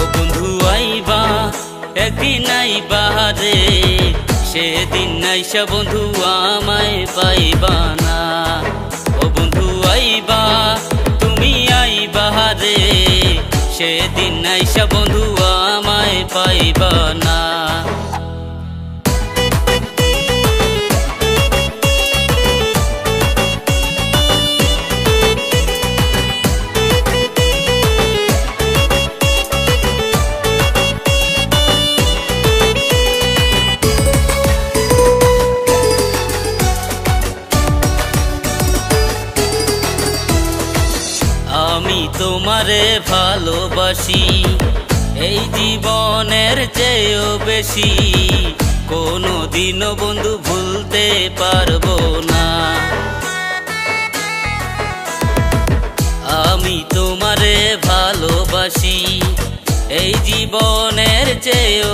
ও বন্ধু আইবা একদিন আইবা রে, সেদিন আইসা বন্ধু আমায় পাইবা না। ও বন্ধু আইবা তুমি আইবা রে, সেদিন আইসা বন্ধু আমায় পাইবা না। আমি তোমারে ভালোবাসি এই জীবনের চেয়েও বেশি, কোনো দিনও বন্ধু ভুলতে পারবো না। আমি তোমারে ভালোবাসি এই জীবনের চেয়েও